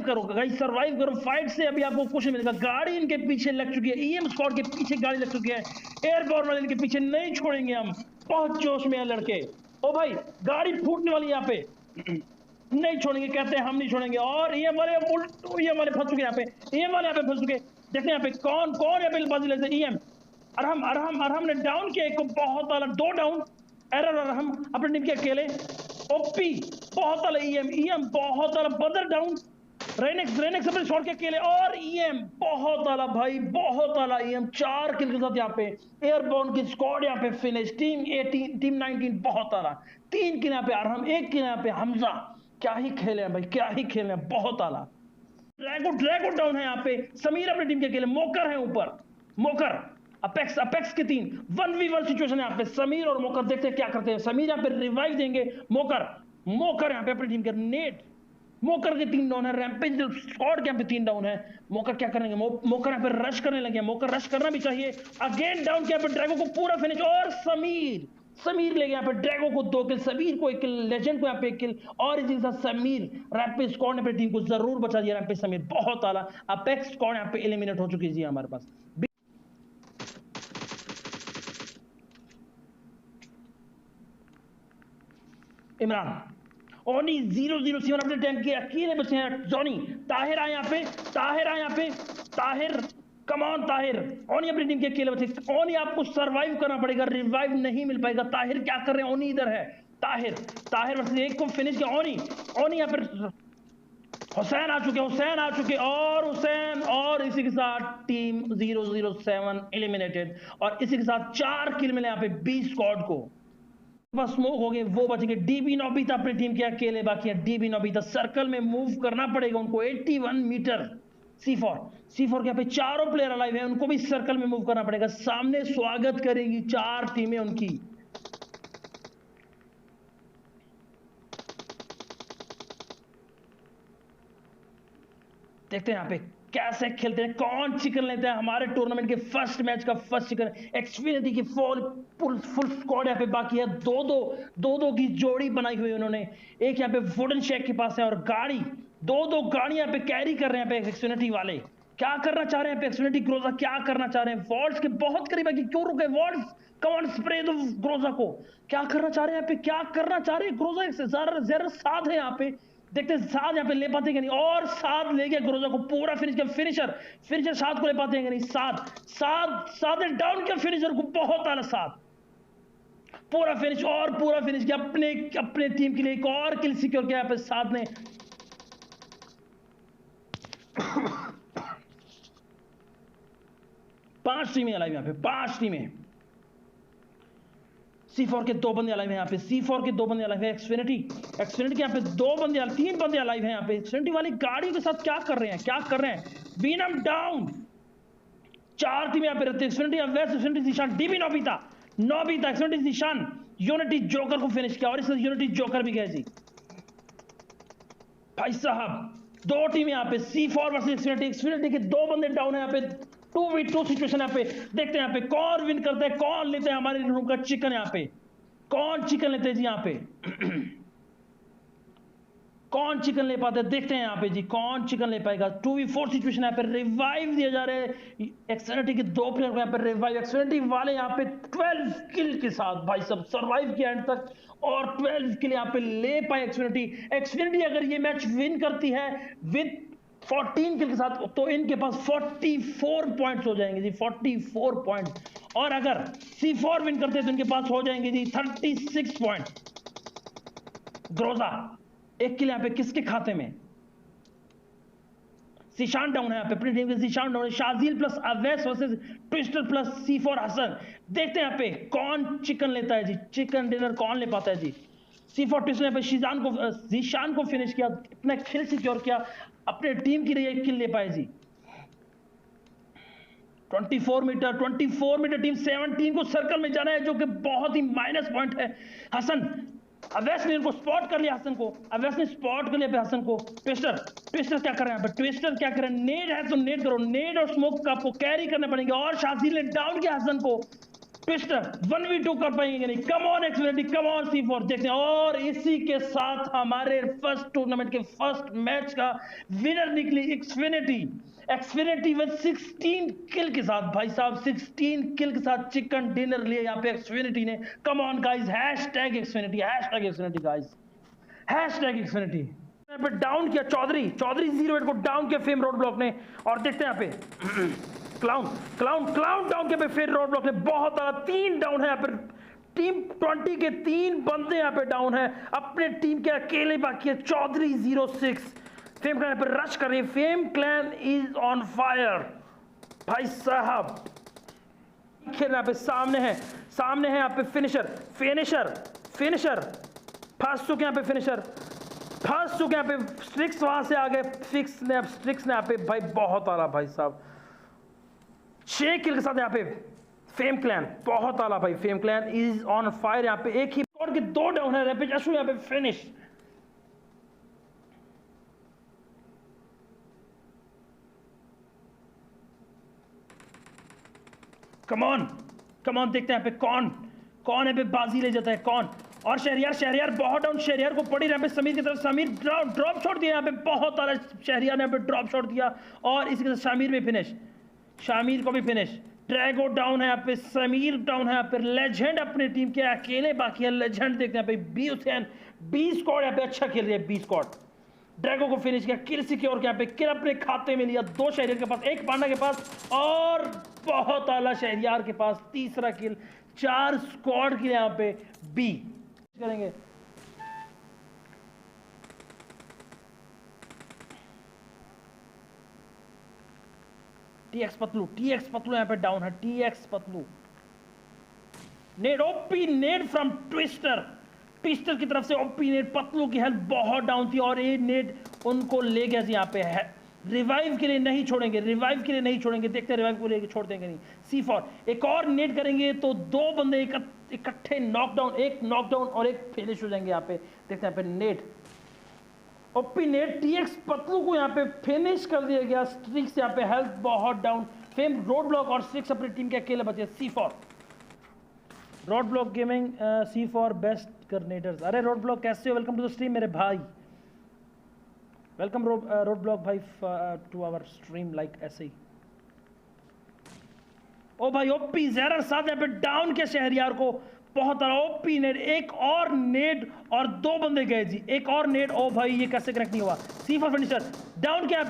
करो guys, survive करो fight से, अभी आपको कुछ नहीं मिलेगा। गाड़ी इनके पीछे लग चुकी है, ईएम स्क्वाड के पीछे गाड़ी लग चुकी है, एयरबॉर्न वाले इनके पीछे नहीं छोड़ेंगे हम। बहुत जोश में है लड़के। ओ भाई गाड़ी फूटने वाली यहाँ पे, नहीं छोड़ेंगे, कहते हैं हम नहीं छोड़ेंगे। और ईएम वाले ईएम वाले फंस चुके यहाँ पे, ईएम वाले यहाँ पे फंस चुके। देखते यहाँ पे कौन कौन यहाँ पे बाजी लेते। ईएम अरहम अरहम अरहम ने डाउन किया एक को, बहुत वाला 2 डाउन। एरर अरहम अपने टीम के अकेले। ओपी बहुत वाला ईएम, ईएम बहुत वाला बदर डाउन। रेनेक्स अपने शॉट के अकेले, और ईएम बहुत वाला भाई, बहुत वाला ईएम 4 किल के साथ यहाँ पे एयरबॉर्न की स्क्वाड यहाँ पे फिनिश। टीम 18 टीम 19 बहुत वाला 3 किल यहाँ पे अरहम, 1 किल यहाँ पे हमजा। क्या ही खेले हैं भाई, क्या ही खेले हैं, बहुत आला। ड्रैगो डाउन है यहाँ पे, समीर अपनी टीम के अकेले, मोकर है ऊपर, मोकर अपेक्स के 3 1v1 सिचुएशन यहाँ पे, समीर और मोकर। देखते हैं क्या करते हैं। समीर यहाँ पे रिवाइव देंगे, मोकर यहाँ पे अपनी टीम के नेट, मोकर के 3 डाउन है, रैम्पेज स्क्वाड के यहाँ पे 3 डाउन है। मोकर क्या करेंगे, मोकर यहाँ पे रश करने लगे, मोकर रश करना भी चाहिए। अगेन डाउन किया पे ड्रैगो को पूरा फिनिश, और समीर ले गया यहाँ पे ड्रैगो को 2 किल, समीर को 1 किल, लेजेंड को यहाँ पे 1 किल, और इसी के साथ समीर रैम्पेज स्क्वाड ने अपनी टीम को जरूर बचा दिया। रैम्पेज समीर बहुत आला, अपेक्स स्क्वाड यहाँ पे एलिमिनेट हो चुकी है जी हमारे पास। इमरान ओनी 007 अपने टैंक के अकेले बचे हैं। जॉनी ताहिर आए यहाँ पे, ताहिर कम ऑन, ताहिर ओनी अपनी टीम के अकेले बचे। ओनी आपको सरवाइव करना पड़ेगा, रिवाइव नहीं मिल पाएगा। ताहिर क्या कर रहे हैं, ओनी इधर है, ताहिर वर्सेस 1 को फिनिश किया। ओनी यहाँ पर हुसैन आ चुके, और हुसैन, और इसी के साथ टीम 007 एलिमिनेटेड, और इसी के साथ 4 किल मिले यहाँ पे 20 स्क्वाड को। स्मोक हो गए, वो बचेंगे। डीबी नोबिता अपनी टीम के अकेले बाकी है। डीबी नोबिता सर्कल में मूव करना पड़ेगा उनको 81 मीटर। C4 के यहाँ पे चारों प्लेयर अलाइव है, उनको भी सर्कल में मूव करना पड़ेगा। सामने स्वागत करेंगी 4 टीमें उनकी। देखते हैं यहाँ पे कैसे खेलते हैं, कौन चिकन लेते हैं। हमारे टूर्नामेंट के फर्स्ट मैच का फर्स्ट चिकन, एक्सपीरियंस की फुल स्क्वाड यहाँ पे बाकी है। दो की जोड़ी बनाई हुई उन्होंने। एक यहाँ पे वुडन शेक के पास है, और गाड़ी दो गाड़ी यहाँ पे कैरी कर रहे हैं यहाँ पे एक्सपीरियंस वाले। क्या करना चाह रहे हैं एक्सपीरियंस ग्रोजा, क्या करना चाह रहे हैं। वॉल्स के बहुत करीब है कि क्यों रुके वॉल्स, कम ऑन स्प्रे दो ग्रोजा को। क्या करना चाह रहे हैं यहाँ पे, क्या करना चाह रहे हैं ग्रोजा। जरा साथ है यहाँ पे, देखते हैं साथ यहाँ पे ले पाते हैं कि नहीं, और साथ ले गया ग्रोजा को पूरा फिनिश किया। फिनिशर साथ को ले पाते हैं कि नहीं। साथ ने डाउन किया फिनिशर को, बहुत आला साथ, पूरा फिनिश, और पूरा फिनिश किया अपने टीम के लिए। एक और किल सिक्योर किया यहाँ पे साथ ने। पांच टीमें अलाइव यहाँ पे, 5 टीमें। C4 के 2 बंदे अलाइव हैं यहाँ पे, C4 के 2 बंदे अलाइव है। एक्सफिनिटी के यहाँ पे 3 बंदे अलाइव हैं यहाँ पे। एक्सफिनिटी वाली गाड़ी के साथ क्या कर रहे हैं। बीनम डाउन, 4 टीमें यहाँ पे रहती है। एक्सफिनिटी निशान, डीबी नोबिता एक्सफिनिटी निशान, यूनिटी जोकर को फिनिश किया, और इससे यूनिटी जोकर भी गए जी भाई साहब। 2 टीम यहाँ पे, C4 वर्सेस एक्सफिनिटी के 2 बंदे डाउन है यहाँ पे। 2v2 सिचुएशन यहाँ पे। देखते हैं यहाँ पे कौन विन करता है, कौन लेते हैं हमारे रूम का चिकन। यहाँ पे कौन चिकन लेते हैं जी, यहाँ पे कौन चिकन ले पाते हैं, देखते हैं यहाँ पे जी कौन चिकन ले पाएगा। 2v4 सिचुएशन यहाँ पे, रिवाइव दिया जा रहा है एक्सएनटी के 2 प्लेयर को यहाँ पे रिवाइव। एक्सएनटी वाले यहाँ पे 12 किल के साथ भाई सब सर्वाइव किया एंड तक, और 12 किल यहाँ पे ले पाए एक्सएनटी। अगर ये मैच विन करती है विद 14 किल के साथ, तो इनके पास 44 पॉइंट्स हो जाएंगे जी, 44 पॉइंट। और अगर C4 विन करते हैं तो इनके पास हो जाएंगे जी 36 पॉइंट। ग्रोजा 1 किल यहाँ पे किसके खाते में, जीशान डाउन है यहाँ पे अपनी टीम के। जीशान डाउन है। Shazil plus Awais versus Twister plus C4 Hasan. देखते हैं यहाँ पे कौन चिकन लेता है जी, चिकन डिनर कौन ले पाता है जी। C4 ट्विस्टर पे जीशान को फिनिश किया, अपना किल सिक्योर किया, अपने टीम के लिए 1 किल ले पाए जी। 24 मीटर टीम 17 को सर्कल में जाना है, जो कि बहुत ही माइनस पॉइंट है। हसन अवैस ने इनको स्पॉट कर लिया, हसन को ट्विस्टर क्या कर रहे हैं यहाँ पे, ट्विस्टर क्या कर रहे हैं। नेड है तो नेड करो, नेड और स्मोक का आपको कैरी करने पड़ेंगे, और शाजील ने डाउन किया हसन को। ट्विस्टर 1v2 कर पाएंगे नहीं। Come on Xfinity, come on C4, देखते हैं। और इसी के साथ हमारे फर्स्ट टूर्नामेंट के फर्स्ट मैच का विनर निकली एक्सफिनिटी। एक्सफिनिटी विद 16 किल के साथ, भाई साहब 16 किल के साथ चिकन डिनर लिए यहाँ पे एक्सफिनिटी ने। Come on guys, hashtag Xfinity guys, hashtag Xfinity. यहाँ पे डाउन किया चौधरी 08 को डाउन किया फेम रोड ब्लॉक ने। और देखते हैं यहाँ पे क्लाउन डाउन किया पे फिर रोड ब्लॉक ने। बहुत सारा 3 डाउन है यहाँ पे। टीम 20 के 3 बंदे यहाँ पे डाउन है, अपने टीम के अकेले बाकी है चौधरी 06। फेम क्लैन पे रश कर रही है, fame clan is on fire भाई साहब। खेल यहाँ पे सामने है यहाँ पे फिनिशर फंस चुके यहाँ पे, फंस चुके यहाँ पे। स्ट्रिक्स वहां से आ गए, स्ट्रिक्स ने यहाँ पे भाई बहुत आला भाई साहब 6 किल के साथ यहाँ पे फेम क्लैन, बहुत आला भाई। Fame clan is on fire यहाँ पे। एक ही स्क्वाड के 2 डाउन है, रैपिड अशु यहाँ पे फिनिश। कम ऑन देखते हैं यहाँ पे कौन है पे बाजी ले जाता है कौन। और शहरियार बहुत डाउन, शहरियार को पड़ी यहाँ पे समीर की तरफ। समीर ड्रॉप शॉट दिया यहाँ पे, बहुत सारा शहरियार ने यहाँ पे ड्रॉप शॉट दिया। और इसके साथ शामिर को भी फिनिश। ड्रैगो डाउन है यहाँ पे, समीर डाउन है यहाँ पे। लेजेंड अपनी टीम के अकेले बाकी है, लेजेंड देखते हैं यहाँ पे। बी हुसैन, बी स्क्वाड यहाँ पे अच्छा खेल रही है। बी स्क्वाड ड्रैगो को फिनिश किया, किल सिक्योर किया यहाँ पे। किल अपने खाते में लिया, 2 शहरियार के पास, 1 पांडा के पास और बहुत आला शहरियार के पास। तीसरा किल, 4 स्क्वाड के यहाँ पे बी करेंगे। टीएक्स पतलू यहाँ पे डाउन है। टीएक्स पतलू nade, OP nade from Twister की तरफ से। ओपी नेड, पतलू की हेल्थ बहुत डाउन थी और ये नेड उनको ले गया यहाँ पे है। रिवाइव के लिए नहीं छोड़ेंगे, देखते हैं रिवाइव को लेके छोड़ देंगे नहीं। C4 एक और नेड करेंगे तो 2 बंदे इकट्ठे नॉकडाउन, एक नॉकडाउन और एक फिनिश हो जाएंगे यहाँ पे। देखते हैं यहाँ पे नेड, ओपी नेड टीएक्स पतलू को यहाँ पे फिनिश कर दिया गया। स्ट्रिक्स यहाँ पे हेल्थ बहुत डाउन। फेम रोड ब्लॉक और स्ट्रिक्स अपनी टीम के अकेले बचे। C4 road block gaming, C4 best कर्नेटर्स। अरे रोड ब्लॉक कैसे हो, वेलकम टू द स्ट्रीम मेरे भाई। वेलकम रोड ब्लॉक भाई टू आवर स्ट्रीम, लाइक ऐसे ही। ओ भाई ओपी ज़ेरर साथ यहाँ पे डाउन के शहरियार को, बहुत सारा ओपी नेड, एक और नेड और 2 बंदे गए जी, एक और नेड। ओ भाई ये कैसे कनेक्ट नहीं हुआ। C4 फिनिशर डाउन क्या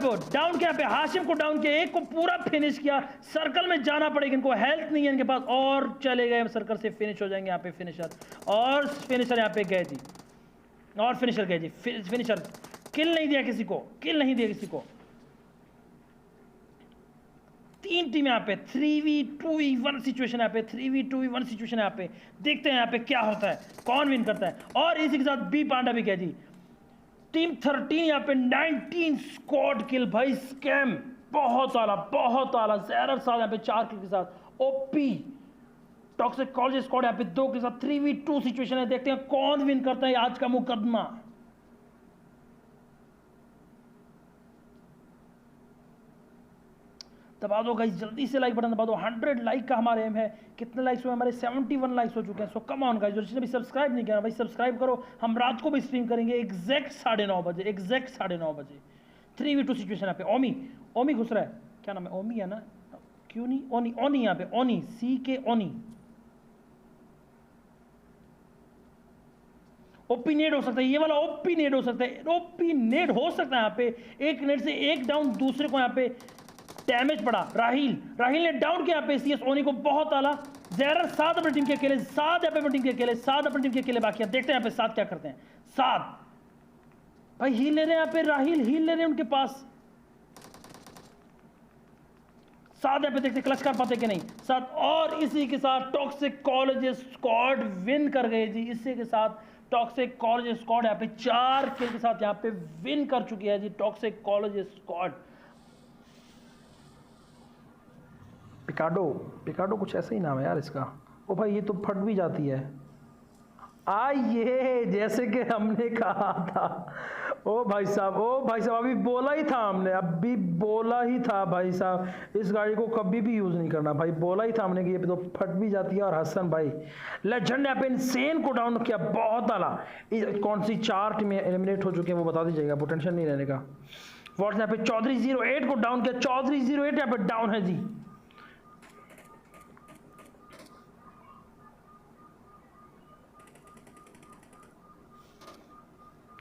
पे हाशिम को डाउन किया, एक को पूरा फिनिश किया। सर्कल में जाना पड़ेगा इनको, हेल्थ नहीं है इनके पास और चले गए सर्कल से। फिनिश हो जाएंगे यहाँ पे फिनिशर, और फिनिशर यहाँ पे गए जी, और फिनिशर गए जी। फिनिशर किल नहीं दिया किसी को। 3 टीम यहाँ पे 3v2v1 सिचुएशन यहाँ पे, 3v2v1 सिचुएशन यहाँ पे। देखते हैं यहाँ पे क्या होता है, कौन विन करता है। और इसी के साथ बी पांडा भी गया जी। टीम 13 यहाँ पे 19 स्क्वाड किल भाई, स्कैम बहुत आला। ज़ेरर साथ यहाँ पे 4 किल के साथ। ओपी टॉक्सिक कॉलेज स्क्वाड यहाँ पे 2 के साथ 3v2 सिचुएशन है। देखते हैं कौन विन करता है आज का मुकदमा। दबा दो गाइस, जल्दी से लाइक बटन दबा दो। 100 लाइक का हमारा एम है। कितने लाइक्स हुए हमारे? 71 लाइक्स हो चुके हैं। सो कम ऑन गाइस, जो जिसने भी सब्सक्राइब नहीं किया भाई सब्सक्राइब करो। हम रात को भी स्ट्रीम करेंगे एग्जैक्ट 9:30 बजे। 3v2 सिचुएशन यहाँ पे। ओमी घुस रहा है, क्या नाम है? ओमी है ना, क्यों नहीं ओनी यहाँ पे, ओनी CK ओनी। ओपी नेड हो सकता है, ये वाला ओपी नेड हो सकता है यहाँ पे। एक नेड से एक डाउन, दूसरे को यहाँ पे डैमेज पड़ा। राहिल ने डाउन किया यहाँ पे CS ओनी को, बहुत आला। ज़ेरर साथ अपनी टीम के अकेले, साथ अपनी टीम के अकेले बाकी है। देखते हैं यहाँ पे साथ क्या करते हैं। साथ भाई हील ले रहे हैं यहाँ पे, राहिल हील ले रहे हैं उनके पास। साथ यहाँ पे देखते क्लच कर पाते कि नहीं साथ। और इसी के साथ टॉक्सिक कॉलेज स्क्वाड विन कर गए जी। इसी के साथ टॉक्सिक कॉलेज स्क्वाड यहाँ पे 4 किल के साथ यहाँ पे विन कर चुकी है जी टॉक्सिक कॉलेज स्क्वाड। पिकाडो कुछ ऐसा ही नाम है यार इसका। ओ भाई ये तो फट भी जाती है। आइए जैसे कि हमने कहा था। ओ भाई साहब, ओ भाई साहब, अभी बोला ही था हमने, अभी बोला ही था भाई साहब, इस गाड़ी को कभी भी यूज नहीं करना भाई, बोला ही था हमने कि ये तो फट भी जाती है। और हसन भाई लेजेंड यहाँ पे इनसेन को डाउन किया, बहुत आला। कौन सी 4 टीमें एलिमिनेट हो चुकी हैं वो बता दीजिएगा, वो टेंशन नहीं रहने का। वॉट्स यहाँ पे चौधरी 08 को डाउन किया, चौधरी 08 यहाँ पे डाउन है जी।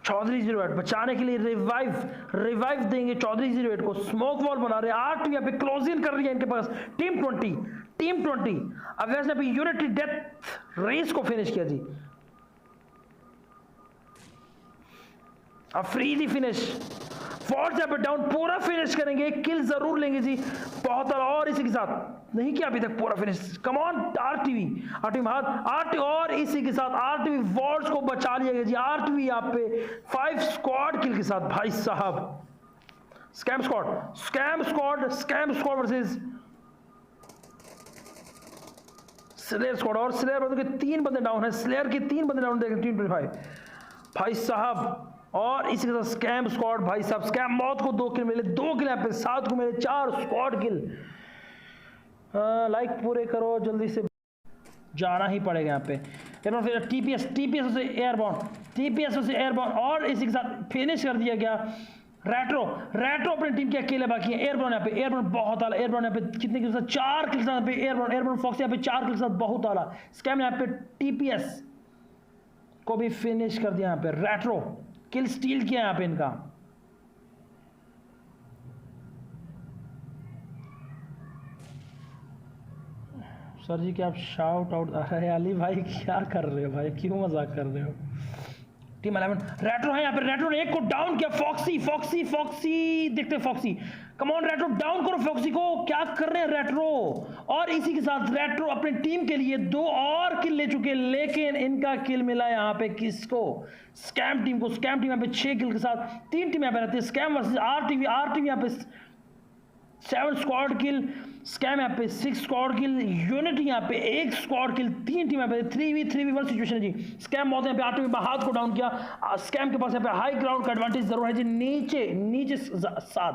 चौधरी 08 बचाने के लिए रिवाइव देंगे चौधरी 08 को। स्मोक वॉल बना रहे, आर्ट यहाँ पे क्लोज इन कर रही है इनके पास टीम 20। अब वैसे पे यूनिटी डेथ रेस को फिनिश किया जी। अब फ्रीली फिनिश, फोर्स यहाँ पे डाउन, पूरा फिनिश करेंगे, किल जरूर लेंगे जी, बहुत। और इसी के साथ नहीं किया अभी तक पूरा फिनिश, कम ऑन आरटीवी हाथ और इसी के साथ आरटीवी वॉर्ड्स को बचा लिया गया जी। आरटीवी यहाँ पे 5 स्क्वाड किल के साथ भाई साहब। Scam squad versus slayer squad, और स्लेयर के 3 बंदे डाउन है, स्लेयर के 3 बंदे डाउन देखें टीम 25 भाई साहब। और इसी के साथ स्कैम स्क्वाड भाई साहब, स्कैम मौत को 2 किल मिले, 2 किल यहाँ पे, 7 को मिले, 4 स्क्वाड किल। लाइक पूरे करो जल्दी से, जाना ही पड़ेगा यहाँ पे। फिर टीपीएस से एयरबॉर्न, और इसी के साथ फिनिश कर दिया गया रेट्रो अपनी टीम के अकेले बाकी है। एयरबॉर्न यहाँ पे, एयरबॉर्न बहुत आला, एयरबॉर्न यहाँ पे कितने के साथ 4 किल यहाँ पे, एयरबॉर्न फॉक्स यहाँ पे 4 किल साथ बहुत आला। स्कैम यहाँ पे टीपीएस को भी फिनिश कर दिया यहाँ पे, रेट्रो किल स्टील किया यहाँ पे इनका। सर जी क्या आप शाउट आउट, अरे अली भाई क्या कर रहे हो भाई, क्यों मजाक कर रहे हो। टीम 11 रेट्रो है यहाँ पे, रेट्रो ने एक को डाउन किया, फॉक्सी देखते Foxy, come on retro down करो फॉक्सी को, क्या कर रहे हैं रेट्रो। और इसी के साथ रेट्रो अपनी टीम के लिए 2 और किल ले चुके, लेकिन इनका किल मिला यहाँ पे किसको, स्कैम टीम को। स्कैम टीम यहाँ पे 6 किल के साथ, 3 टीम यहाँ पे रहती है, स्कैम वर्सेस आरटीवी यहाँ पे 7 स्क्वाड किल, स्कैम यहाँ पे 6 स्क्वाड किल, यूनिटी यहाँ पे 1 स्क्वाड किल, 3 टीम यहाँ पे 3v1 सिचुएशन है जी। स्कैम मौत यहाँ पे आरटीवी हाथ को डाउन किया, स्कैम के पास यहाँ पे हाई ग्राउंड का एडवांटेज जरूर है जी। नीचे 7,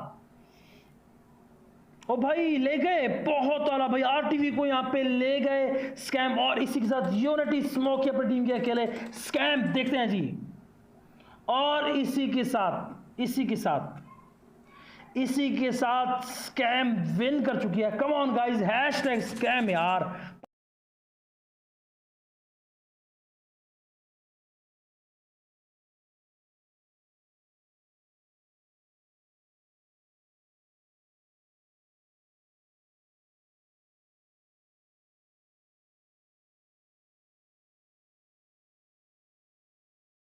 ओ भाई ले गए, बहुत आला भाई, आरटीवी को यहाँ पे ले गए स्कैम। और इसी के साथ यूनिटी स्मोक अपनी टीम के अकेले, स्कैम देखते हैं जी। और इसी के साथ स्कैम विन कर चुकी है। कम ऑन गाइस, #स्कैम यार,